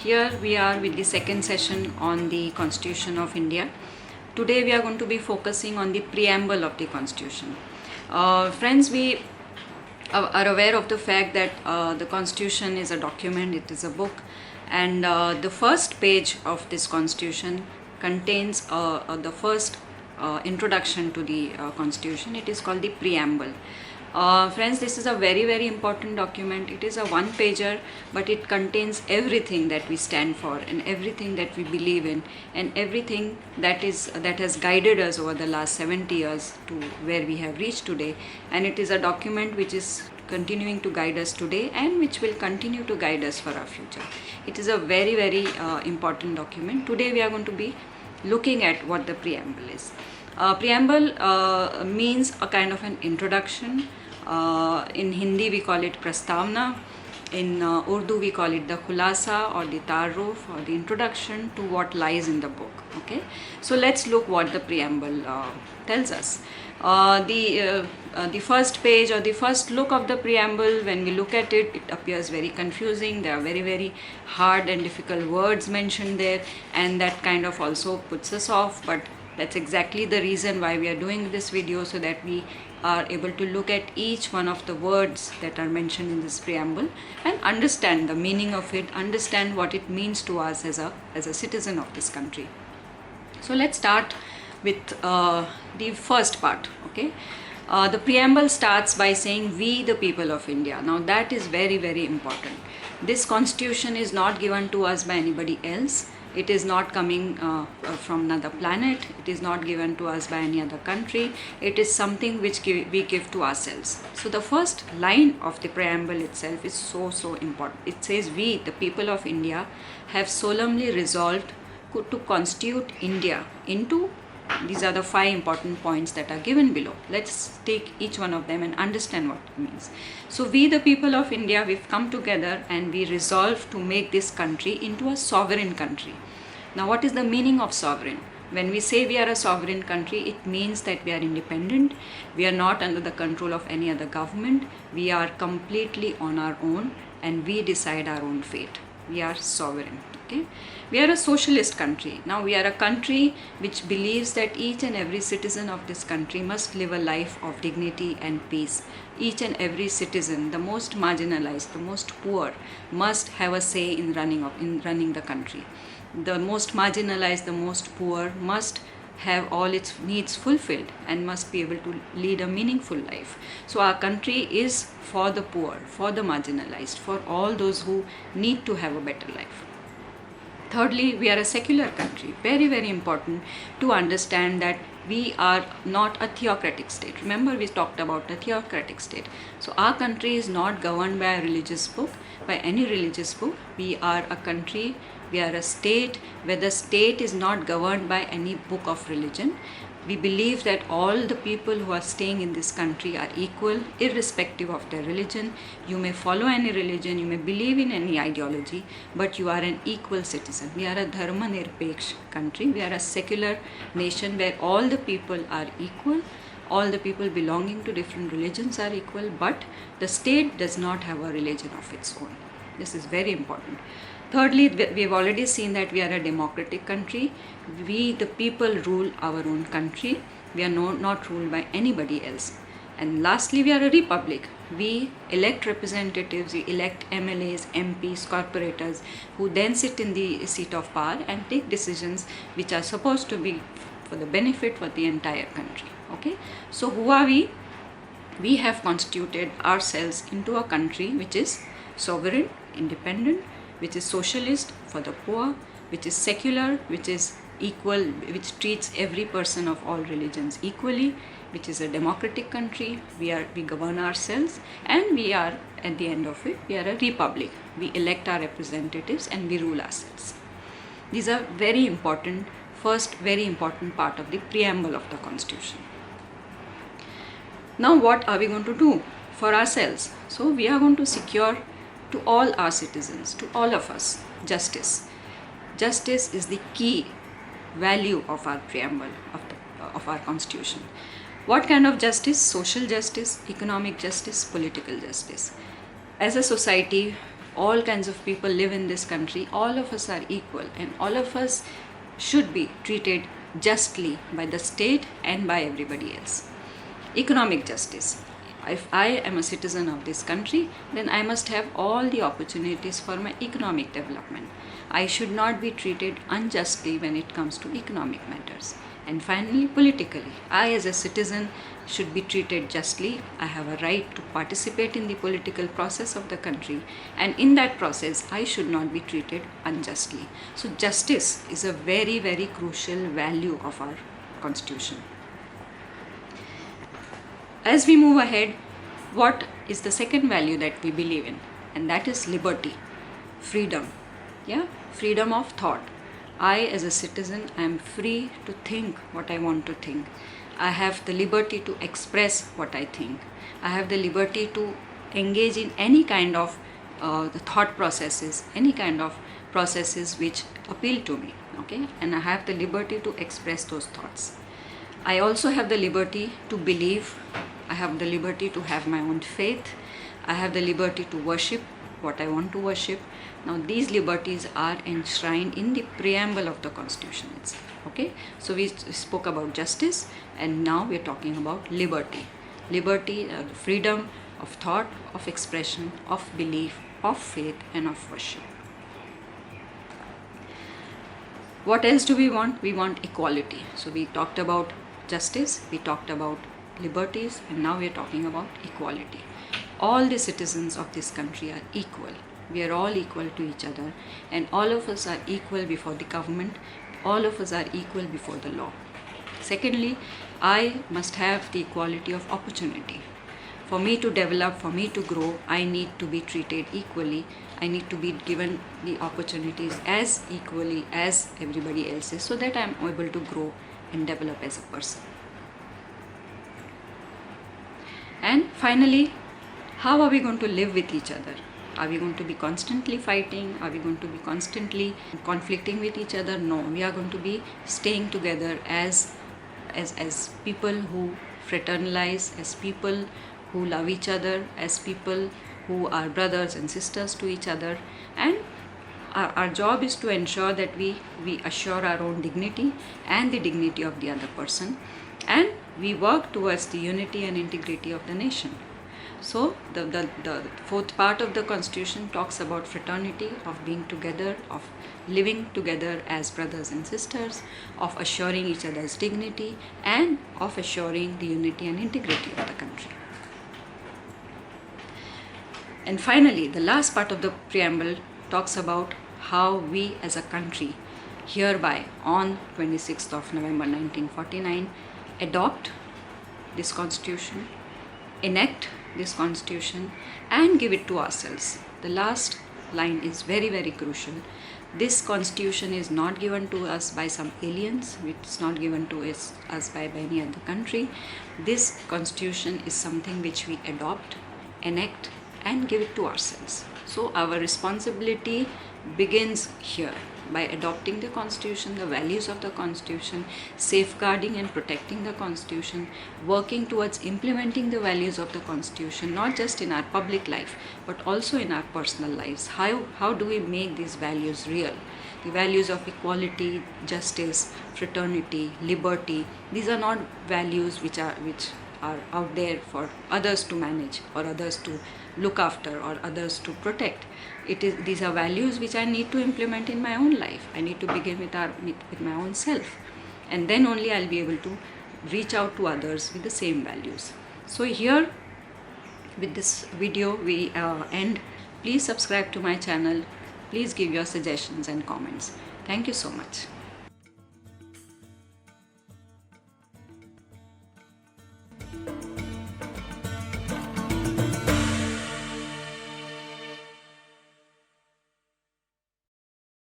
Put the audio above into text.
Here we are with the second session on the Constitution of India. Today we are going to be focusing on the preamble of the Constitution. Friends, we are aware of the fact that the Constitution is a document, it is a book, and the first page of this Constitution contains the first introduction to the Constitution. It is called the preamble. Friends, this is a very important document. It is a one-pager, but it contains everything that we stand for and everything that we believe in and everything that has guided us over the last 70 years to where we have reached today. And it is a document which is continuing to guide us today and which will continue to guide us for our future. It is a very important document. Today we are going to be looking at what the preamble is. Preamble means a kind of an introduction. In Hindi we call it Prastavna. In Urdu we call it the Khulasa or the Taruf or the introduction to what lies in the book. Okay, so let's look what the preamble tells us. The first page or the first look of the preamble, when we look at it, it appears very confusing. There are very hard and difficult words mentioned there, and that kind of also puts us off, but that's exactly the reason why we are doing this video, so that we are able to look at each one of the words that are mentioned in this preamble and understand the meaning of it, understand what it means to us as a citizen of this country. So let's start with the first part. Okay, the preamble starts by saying we the people of India. Now that is very important. This constitution is not given to us by anybody else. It is not coming from another planet. It is not given to us by any other country. It is something which we give to ourselves. So the first line of the preamble itself is so important. It says, we, the people of India, have solemnly resolved to constitute India into, these are the 5 important points that are given below. Let's take each one of them and understand what it means. So we the people of India, we've come together and we resolve to make this country into a sovereign country. Now what is the meaning of sovereign? When we say we are a sovereign country, it means that we are independent. We are not under the control of any other government. We are completely on our own and we decide our own fate. We are sovereign. Okay? We are a socialist country. Now we are a country which believes that each and every citizen of this country must live a life of dignity and peace. Each and every citizen, the most marginalized, the most poor, must have a say in running the country. The most marginalized, the most poor must have all its needs fulfilled and must be able to lead a meaningful life. So our country is for the poor, for the marginalized, for all those who need to have a better life. Thirdly, we are a secular country. Very important to understand that we are not a theocratic state. Remember, we talked about a theocratic state. So our country is not governed by a religious book, by any religious book. We are a country, we are a state where the state is not governed by any book of religion. We believe that all the people who are staying in this country are equal, irrespective of their religion. You may follow any religion, you may believe in any ideology, but you are an equal citizen. We are a dharma nirpeksh country. We are a secular nation where all the people are equal. All the people belonging to different religions are equal, but the state does not have a religion of its own. This is very important. Thirdly, we have already seen that we are a democratic country. We, the people, rule our own country. We are not ruled by anybody else. And lastly, we are a republic. We elect representatives, we elect MLAs, MPs, corporators, who then sit in the seat of power and take decisions which are supposed to be for the benefit of the entire country. Okay? So who are we? We have constituted ourselves into a country which is sovereign, independent, which is socialist for the poor, which is secular, which is equal, which treats every person of all religions equally, which is a democratic country. We govern ourselves, and we are, at the end of it, we are a republic. We elect our representatives and we rule ourselves. These are very important part of the preamble of the Constitution. Now what are we going to do for ourselves? So we are going to secure to all our citizens, to all of us, justice. Justice is the key value of our preamble, of our Constitution. What kind of justice? Social justice, economic justice, political justice. As a society, all kinds of people live in this country. All of us are equal, and all of us should be treated justly by the state and by everybody else. Economic justice. If I am a citizen of this country, then I must have all the opportunities for my economic development. I should not be treated unjustly when it comes to economic matters. And finally, politically, I as a citizen should be treated justly. I have a right to participate in the political process of the country, and in that process, I should not be treated unjustly. So, justice is a very, very crucial value of our constitution. As we move ahead, what is the second value that we believe in? And that is liberty, freedom. Yeah, freedom of thought. I as a citizen, I am free to think what I want to think. I have the liberty to express what I think. I have the liberty to engage in any kind of the thought processes, any kind of processes which appeal to me. Okay, and I have the liberty to express those thoughts. I also have the liberty to believe. I have the liberty to have my own faith. I have the liberty to worship what I want to worship. Now, these liberties are enshrined in the preamble of the Constitution itself. Okay, so we spoke about justice, and now we are talking about liberty. Liberty, freedom of thought, of expression, of belief, of faith, and of worship. What else do we want? We want equality. So we talked about justice, we talked about liberties, and now we are talking about equality. All the citizens of this country are equal. We are all equal to each other, and all of us are equal before the government. All of us are equal before the law. Secondly, I must have the equality of opportunity. For me to develop, for me to grow, I need to be treated equally. I need to be given the opportunities as equally as everybody else is, so that I am able to grow and develop as a person. And finally, how are we going to live with each other? Are we going to be constantly fighting? Are we going to be constantly conflicting with each other? No, we are going to be staying together as people who fraternize, as people who love each other, as people who are brothers and sisters to each other. And our job is to ensure that we assure our own dignity and the dignity of the other person, and we work towards the unity and integrity of the nation. So the fourth part of the Constitution talks about fraternity, of being together, of living together as brothers and sisters, of assuring each other's dignity, and of assuring the unity and integrity of the country. And finally, the last part of the preamble talks about how we as a country hereby on 26th of November 1949 adopt this Constitution, enact this Constitution, and give it to ourselves. The last line is very, very crucial. This Constitution is not given to us by some aliens, it's not given to us by any other country. This Constitution is something which we adopt, enact, and give it to ourselves. So our responsibility begins here, by adopting the Constitution, the values of the Constitution, safeguarding and protecting the Constitution, working towards implementing the values of the Constitution, not just in our public life, but also in our personal lives. How do we make these values real? The values of equality, justice, fraternity, liberty, these are not values which are out there for others to manage, or others to look after, or others to protect. These are values which I need to implement in my own life. I need to begin with my own self, and then only I'll be able to reach out to others with the same values. So here, with this video, we end. Please subscribe to my channel. Please give your suggestions and comments. Thank you so much.